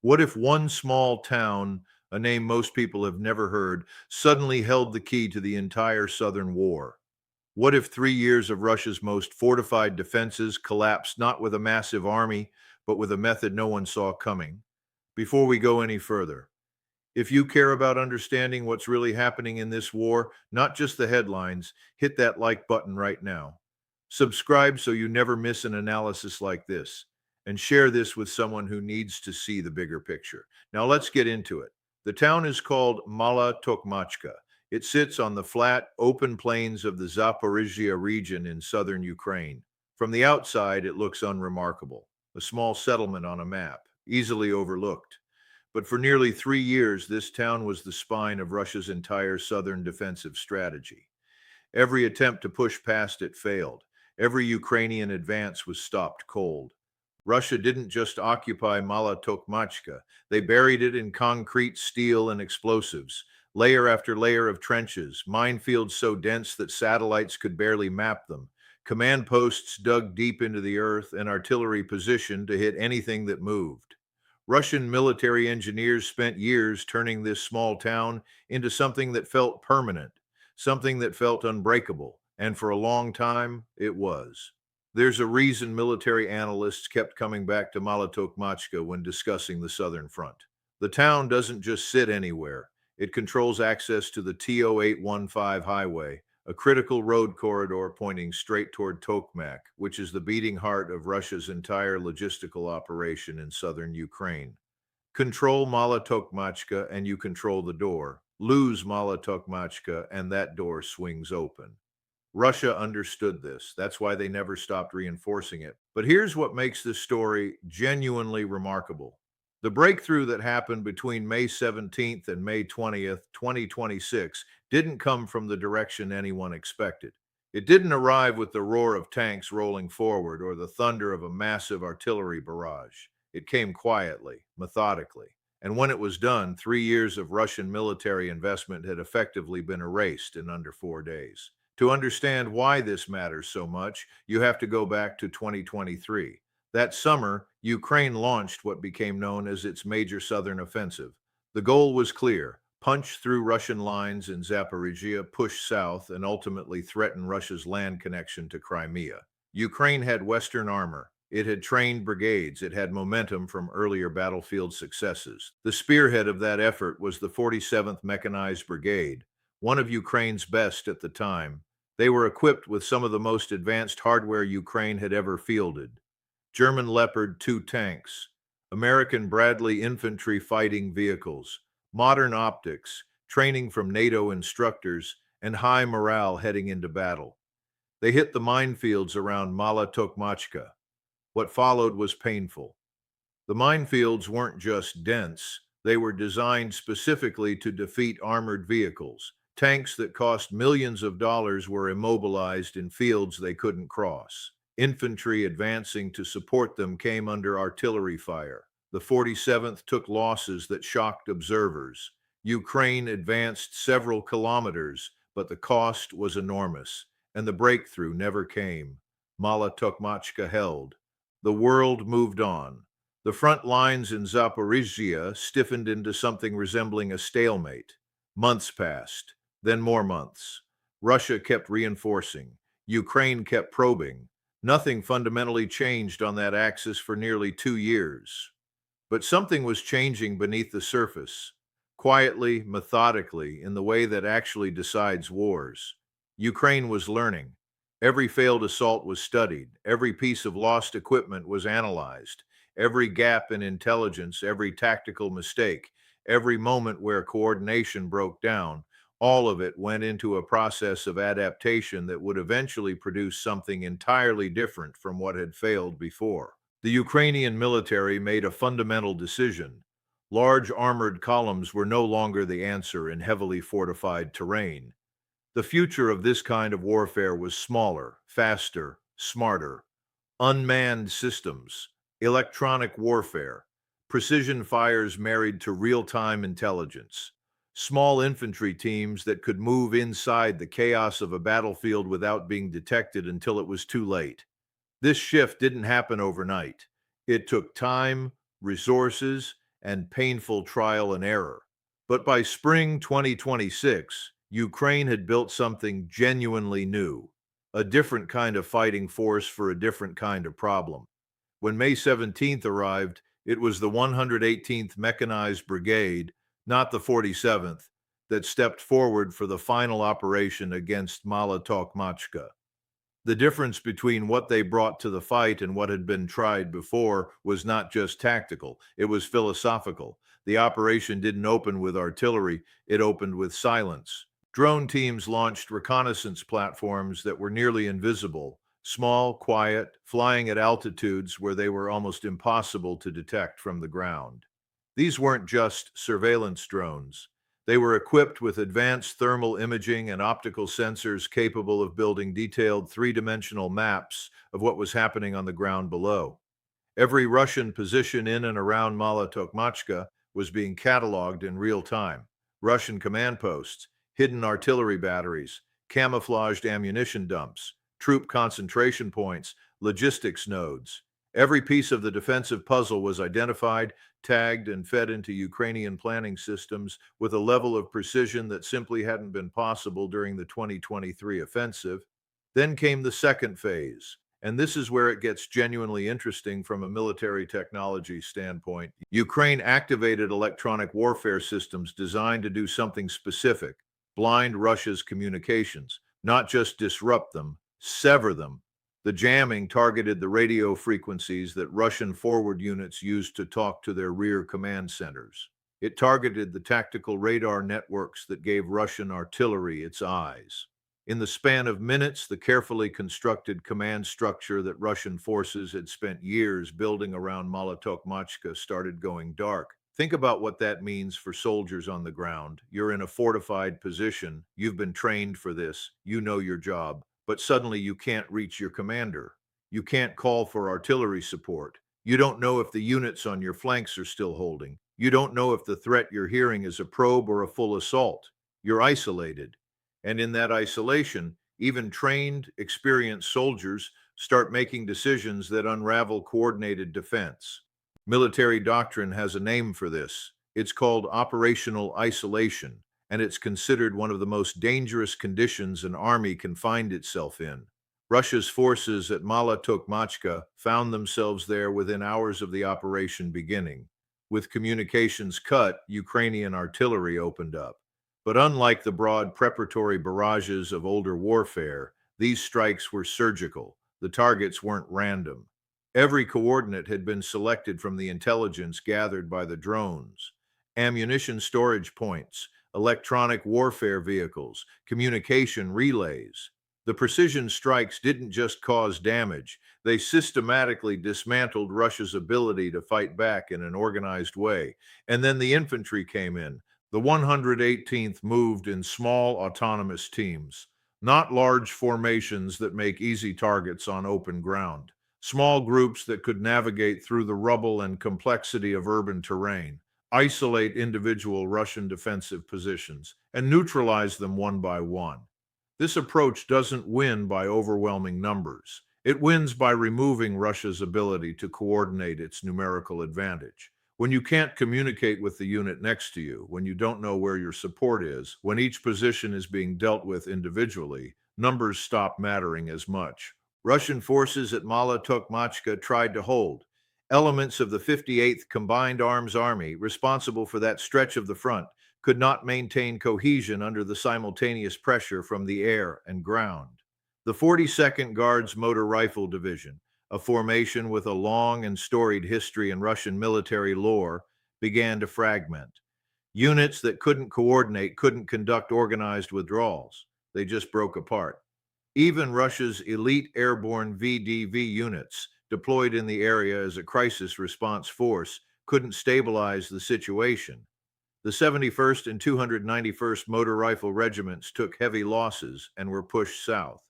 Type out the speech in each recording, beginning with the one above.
What if one small town, a name most people have never heard, suddenly held the key to the entire Southern War? What if 3 years of Russia's most fortified defenses collapsed not with a massive army, but with a method no one saw coming? Before we go any further, if you care about understanding what's really happening in this war, not just the headlines, hit that like button right now. Subscribe so you never miss an analysis like this, and share this with someone who needs to see the bigger picture. Now let's get into it. The town is called Mala Tokmachka. It sits on the flat, open plains of the Zaporizhzhia region in southern Ukraine. From the outside, it looks unremarkable, a small settlement on a map, easily overlooked. But for nearly 3 years, this town was the spine of Russia's entire southern defensive strategy. Every attempt to push past it failed. Every Ukrainian advance was stopped cold. Russia didn't just occupy Mala Tokmachka, they buried it in concrete, steel, and explosives, layer after layer of trenches, minefields so dense that satellites could barely map them, command posts dug deep into the earth, and artillery positioned to hit anything that moved. Russian military engineers spent years turning this small town into something that felt permanent, something that felt unbreakable, and for a long time, it was. There's a reason military analysts kept coming back to Mala Tokmachka when discussing the Southern Front. The town doesn't just sit anywhere. It controls access to the T-0815 highway, a critical road corridor pointing straight toward Tokmak, which is the beating heart of Russia's entire logistical operation in southern Ukraine. Control Mala Tokmachka and you control the door. Lose Mala Tokmachka and that door swings open. Russia understood this. That's why they never stopped reinforcing it. But here's what makes this story genuinely remarkable. The breakthrough that happened between May 17th and May 20th, 2026, didn't come from the direction anyone expected. It didn't arrive with the roar of tanks rolling forward or the thunder of a massive artillery barrage. It came quietly, methodically. And when it was done, 3 years of Russian military investment had effectively been erased in under 4 days. To understand why this matters so much, you have to go back to 2023. That summer, Ukraine launched what became known as its major southern offensive. The goal was clear: punch through Russian lines in Zaporizhzhia, push south, and ultimately threaten Russia's land connection to Crimea. Ukraine had Western armor. It had trained brigades. It had momentum from earlier battlefield successes. The spearhead of that effort was the 47th Mechanized Brigade, one of Ukraine's best at the time. They were equipped with some of the most advanced hardware Ukraine had ever fielded: German Leopard 2 tanks, American Bradley infantry fighting vehicles, modern optics, training from NATO instructors, and high morale heading into battle. They hit the minefields around Mala Tokmachka. What followed was painful. The minefields weren't just dense, they were designed specifically to defeat armored vehicles. Tanks that cost millions of dollars were immobilized in fields they couldn't cross. Infantry advancing to support them came under artillery fire. The 47th took losses that shocked observers. Ukraine advanced several kilometers, but the cost was enormous, and the breakthrough never came. Mala Tokmachka held. The world moved on. The front lines in Zaporizhzhia stiffened into something resembling a stalemate. Months passed, then more months. Russia kept reinforcing. Ukraine kept probing. Nothing fundamentally changed on that axis for nearly 2 years. But something was changing beneath the surface, quietly, methodically, in the way that actually decides wars. Ukraine was learning. Every failed assault was studied. Every piece of lost equipment was analyzed. Every gap in intelligence, every tactical mistake, every moment where coordination broke down, all of it went into a process of adaptation that would eventually produce something entirely different from what had failed before. The Ukrainian military made a fundamental decision. Large armored columns were no longer the answer in heavily fortified terrain. The future of this kind of warfare was smaller, faster, smarter. Unmanned systems, electronic warfare, precision fires married to real-time intelligence, small infantry teams that could move inside the chaos of a battlefield without being detected until it was too late. This shift didn't happen overnight. It took time, resources, and painful trial and error. But by spring 2026, Ukraine had built something genuinely new, a different kind of fighting force for a different kind of problem. When May 17th arrived, it was the 118th Mechanized Brigade, not the 47th, that stepped forward for the final operation against Mala Tokmachka. The difference between what they brought to the fight and what had been tried before was not just tactical, it was philosophical. The operation didn't open with artillery, it opened with silence. Drone teams launched reconnaissance platforms that were nearly invisible, small, quiet, flying at altitudes where they were almost impossible to detect from the ground. These weren't just surveillance drones. They were equipped with advanced thermal imaging and optical sensors capable of building detailed three-dimensional maps of what was happening on the ground below. Every Russian position in and around Mala Tokmachka was being cataloged in real time. Russian command posts, hidden artillery batteries, camouflaged ammunition dumps, troop concentration points, logistics nodes. Every piece of the defensive puzzle was identified, tagged, and fed into Ukrainian planning systems with a level of precision that simply hadn't been possible during the 2023 offensive. Then came the second phase, and this is where it gets genuinely interesting from a military technology standpoint. Ukraine activated electronic warfare systems designed to do something specific: blind Russia's communications, not just disrupt them, sever them. The jamming targeted the radio frequencies that Russian forward units used to talk to their rear command centers. It targeted the tactical radar networks that gave Russian artillery its eyes. In the span of minutes, the carefully constructed command structure that Russian forces had spent years building around Mala Tokmachka started going dark. Think about what that means for soldiers on the ground. You're in a fortified position, you've been trained for this, you know your job, but suddenly you can't reach your commander. You can't call for artillery support. You don't know if the units on your flanks are still holding. You don't know if the threat you're hearing is a probe or a full assault. You're isolated. And in that isolation, even trained, experienced soldiers start making decisions that unravel coordinated defense. Military doctrine has a name for this. It's called operational isolation, and it's considered one of the most dangerous conditions an army can find itself in. Russia's forces at Mala Tokmachka found themselves there within hours of the operation beginning. With communications cut, Ukrainian artillery opened up. But unlike the broad preparatory barrages of older warfare, these strikes were surgical. The targets weren't random. Every coordinate had been selected from the intelligence gathered by the drones. Ammunition storage points, electronic warfare vehicles, communication relays. The precision strikes didn't just cause damage, they systematically dismantled Russia's ability to fight back in an organized way. And then the infantry came in. The 118th moved in small autonomous teams, not large formations that make easy targets on open ground. Small groups that could navigate through the rubble and complexity of urban terrain, isolate individual Russian defensive positions, and neutralize them one by one. This approach doesn't win by overwhelming numbers. It wins by removing Russia's ability to coordinate its numerical advantage. When you can't communicate with the unit next to you, when you don't know where your support is, when each position is being dealt with individually, numbers stop mattering as much. Russian forces at Mala Tokmachka tried to hold. Elements of the 58th Combined Arms Army, responsible for that stretch of the front, could not maintain cohesion under the simultaneous pressure from the air and ground. The 42nd Guards Motor Rifle Division, a formation with a long and storied history in Russian military lore, began to fragment. Units that couldn't coordinate couldn't conduct organized withdrawals. They just broke apart. Even Russia's elite airborne VDV units, deployed in the area as a crisis response force, couldn't stabilize the situation. The 71st and 291st Motor Rifle Regiments took heavy losses and were pushed south.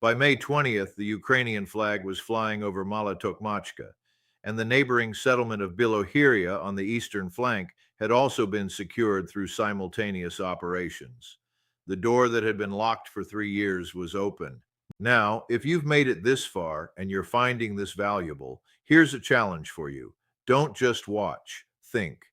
By May 20th, the Ukrainian flag was flying over Mala Tokmachka, and the neighboring settlement of Bilohirya on the eastern flank had also been secured through simultaneous operations. The door that had been locked for 3 years was open. Now, if you've made it this far and you're finding this valuable, here's a challenge for you. Don't just watch. think.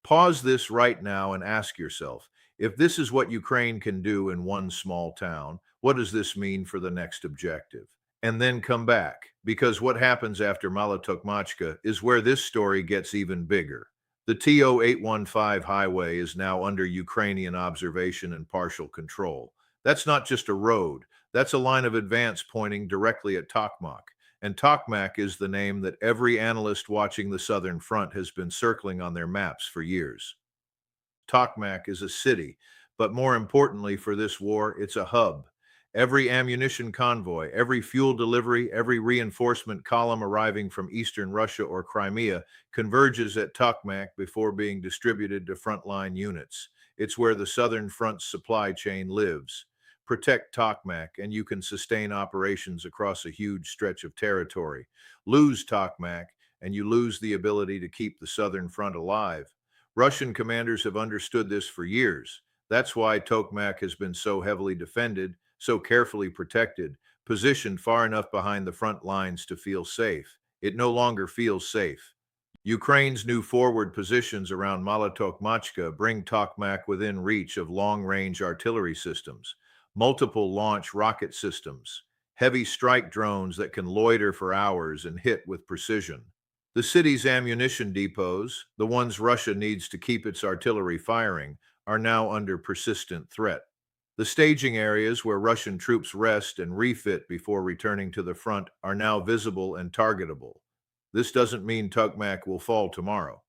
Pause this right now and ask yourself, if this is what Ukraine can do in one small town, what does this mean for the next objective? And then come back, because what happens after Mala Tokmachka is where this story gets even bigger. The TO 815 highway is now under Ukrainian observation and partial control. That's not just a road, that's a line of advance pointing directly at Tokmak. And Tokmak is the name that every analyst watching the Southern Front has been circling on their maps for years. Tokmak is a city, but more importantly for this war, it's a hub. Every ammunition convoy, every fuel delivery, every reinforcement column arriving from eastern Russia or Crimea converges at Tokmak before being distributed to frontline units. It's where the Southern Front's supply chain lives. Protect Tokmak, and you can sustain operations across a huge stretch of territory. Lose Tokmak, and you lose the ability to keep the Southern Front alive. Russian commanders have understood this for years. That's why Tokmak has been so heavily defended, so carefully protected, positioned far enough behind the front lines to feel safe. It no longer feels safe. Ukraine's new forward positions around Mala Tokmachka bring Tokmak within reach of long-range artillery systems, multiple launch rocket systems, heavy strike drones that can loiter for hours and hit with precision. The city's ammunition depots, the ones Russia needs to keep its artillery firing, are now under persistent threat. The staging areas where Russian troops rest and refit before returning to the front are now visible and targetable. This doesn't mean Tokmak will fall tomorrow,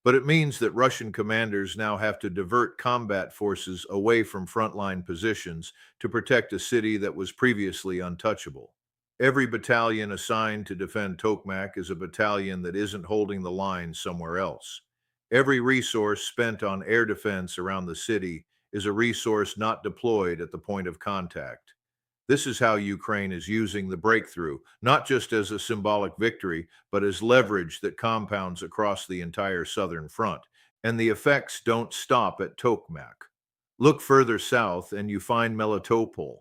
but it means that Russian commanders now have to divert combat forces away from frontline positions to protect a city that was previously untouchable. Every battalion assigned to defend Tokmak is a battalion that isn't holding the line somewhere else. Every resource spent on air defense around the city is a resource not deployed at the point of contact. This is how Ukraine is using the breakthrough, not just as a symbolic victory, but as leverage that compounds across the entire southern front. And the effects don't stop at Tokmak. Look further south and you find Melitopol.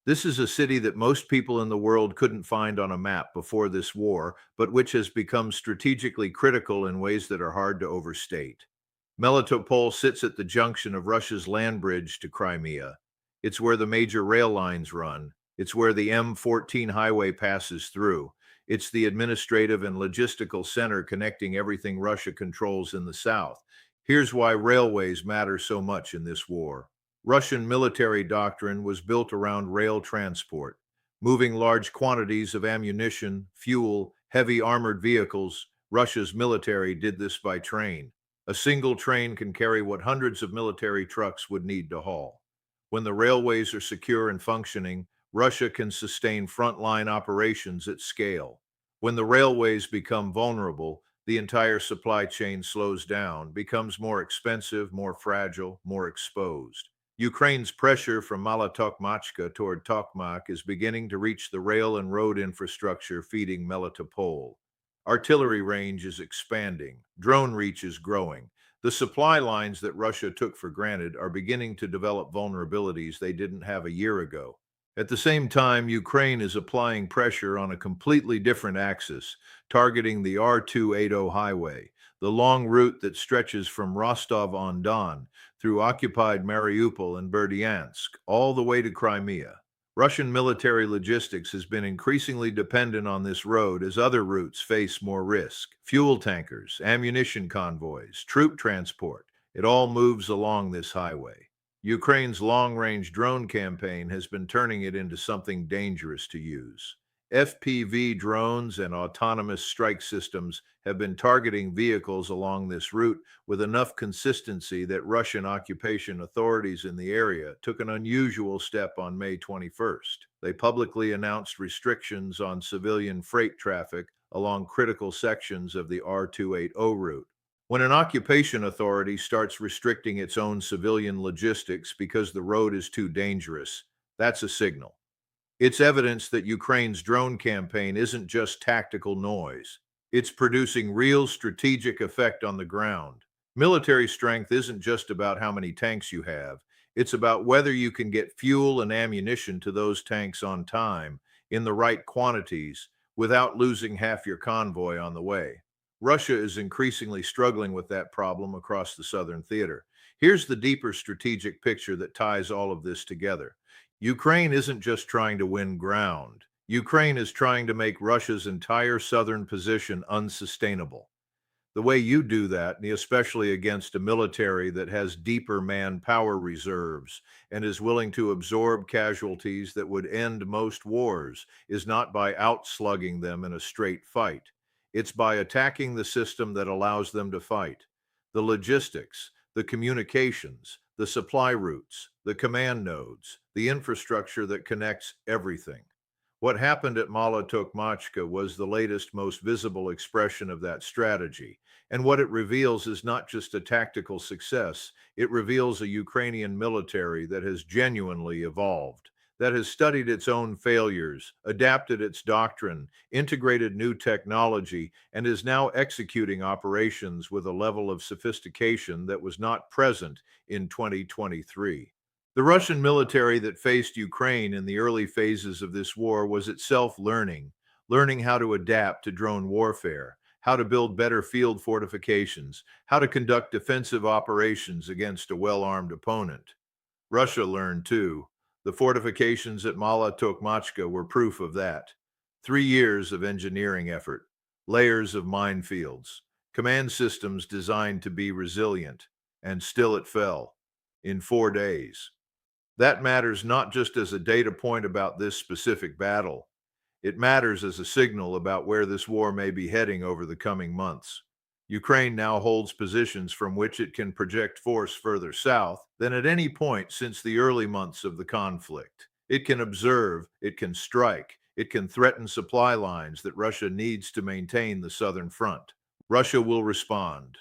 This is a city that most people in the world couldn't find on a map before this war, but which has become strategically critical in ways that are hard to overstate. Melitopol sits at the junction of Russia's land bridge to Crimea. It's where the major rail lines run. It's where the M14 highway passes through. It's the administrative and logistical center connecting everything Russia controls in the south. Here's why railways matter so much in this war. Russian military doctrine was built around rail transport, moving large quantities of ammunition, fuel, heavy armored vehicles. Russia's military did this by train. A single train can carry what hundreds of military trucks would need to haul. When the railways are secure and functioning, Russia can sustain frontline operations at scale. When the railways become vulnerable, the entire supply chain slows down, becomes more expensive, more fragile, more exposed. Ukraine's pressure from Mala Tokmachka toward Tokmak is beginning to reach the rail and road infrastructure feeding Melitopol. Artillery range is expanding, drone reach is growing. The supply lines that Russia took for granted are beginning to develop vulnerabilities they didn't have a year ago. At the same time, Ukraine is applying pressure on a completely different axis, targeting the R280 highway, the long route that stretches from Rostov-on-Don through occupied Mariupol and Berdyansk, all the way to Crimea. Russian military logistics has been increasingly dependent on this road as other routes face more risk. Fuel tankers, ammunition convoys, troop transport, it all moves along this highway. Ukraine's long-range drone campaign has been turning it into something dangerous to use. FPV drones and autonomous strike systems have been targeting vehicles along this route with enough consistency that Russian occupation authorities in the area took an unusual step on May 21st. They publicly announced restrictions on civilian freight traffic along critical sections of the R280 route. When an occupation authority starts restricting its own civilian logistics because the road is too dangerous, that's a signal. It's evidence that Ukraine's drone campaign isn't just tactical noise. It's producing real strategic effect on the ground. Military strength isn't just about how many tanks you have. It's about whether you can get fuel and ammunition to those tanks on time, in the right quantities, without losing half your convoy on the way. Russia is increasingly struggling with that problem across the southern theater. Here's the deeper strategic picture that ties all of this together. Ukraine isn't just trying to win ground. Ukraine is trying to make Russia's entire southern position unsustainable. The way you do that, and especially against a military that has deeper manpower reserves and is willing to absorb casualties that would end most wars, is not by outslugging them in a straight fight. It's by attacking the system that allows them to fight. The logistics, the communications, the supply routes, the command nodes, the infrastructure that connects everything. What happened at Mala Tokmachka was the latest, most visible expression of that strategy. And what it reveals is not just a tactical success, it reveals a Ukrainian military that has genuinely evolved, that has studied its own failures, adapted its doctrine, integrated new technology, and is now executing operations with a level of sophistication that was not present in 2023. The Russian military that faced Ukraine in the early phases of this war was itself learning how to adapt to drone warfare, how to build better field fortifications, how to conduct defensive operations against a well-armed opponent. Russia learned too. The fortifications at Mala Tokmachka were proof of that. 3 years of engineering effort, layers of minefields, command systems designed to be resilient, and still it fell in 4 days. That matters not just as a data point about this specific battle. It matters as a signal about where this war may be heading over the coming months. Ukraine now holds positions from which it can project force further south than at any point since the early months of the conflict. It can observe, it can strike, it can threaten supply lines that Russia needs to maintain the southern front. Russia will respond.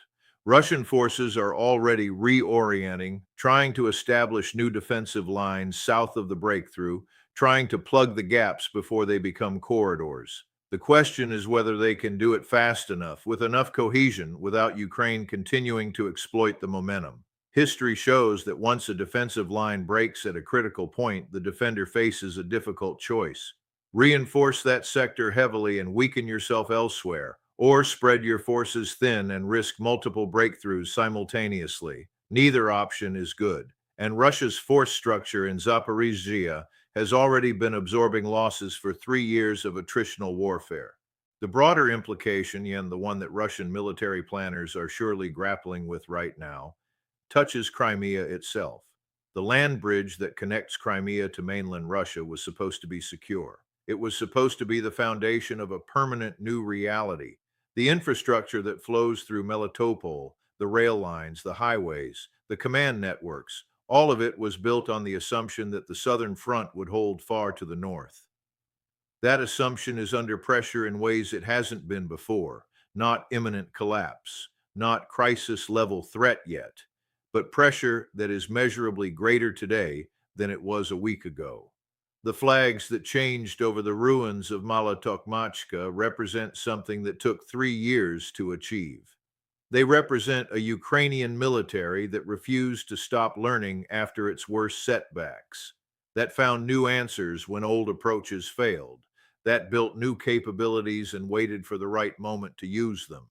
Russian forces are already reorienting, trying to establish new defensive lines south of the breakthrough, trying to plug the gaps before they become corridors. The question is whether they can do it fast enough, with enough cohesion, without Ukraine continuing to exploit the momentum. History shows that once a defensive line breaks at a critical point, the defender faces a difficult choice. Reinforce that sector heavily and weaken yourself elsewhere, or spread your forces thin and risk multiple breakthroughs simultaneously. Neither option is good, and Russia's force structure in Zaporizhzhia has already been absorbing losses for 3 years of attritional warfare. The broader implication, and the one that Russian military planners are surely grappling with right now, touches Crimea itself. The land bridge that connects Crimea to mainland Russia was supposed to be secure. It was supposed to be the foundation of a permanent new reality. The infrastructure that flows through Melitopol, the rail lines, the highways, the command networks, all of it was built on the assumption that the southern front would hold far to the north. That assumption is under pressure in ways it hasn't been before. Not imminent collapse, not crisis level threat yet, but pressure that is measurably greater today than it was a week ago. The flags that changed over the ruins of Mala Tokmachka represent something that took 3 years to achieve. They represent a Ukrainian military that refused to stop learning after its worst setbacks, that found new answers when old approaches failed, that built new capabilities and waited for the right moment to use them.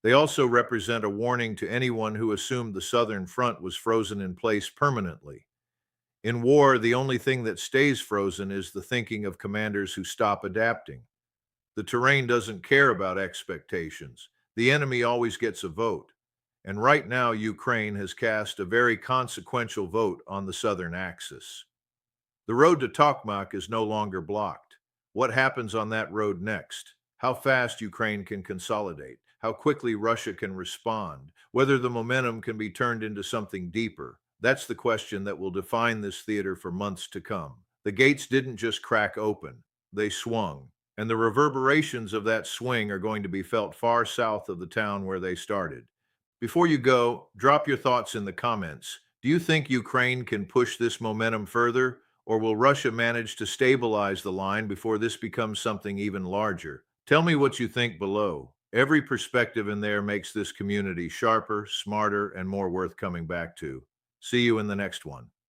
They also represent a warning to anyone who assumed the Southern Front was frozen in place permanently. In war, the only thing that stays frozen is the thinking of commanders who stop adapting. The terrain doesn't care about expectations. The enemy always gets a vote. And right now, Ukraine has cast a very consequential vote on the southern axis. The road to Tokmak is no longer blocked. What happens on that road next? How fast Ukraine can consolidate? How quickly Russia can respond? Whether the momentum can be turned into something deeper? That's the question that will define this theater for months to come. The gates didn't just crack open, they swung. And the reverberations of that swing are going to be felt far south of the town where they started. Before you go, drop your thoughts in the comments. Do you think Ukraine can push this momentum further, or will Russia manage to stabilize the line before this becomes something even larger? Tell me what you think below. Every perspective in there makes this community sharper, smarter, and more worth coming back to. See you in the next one.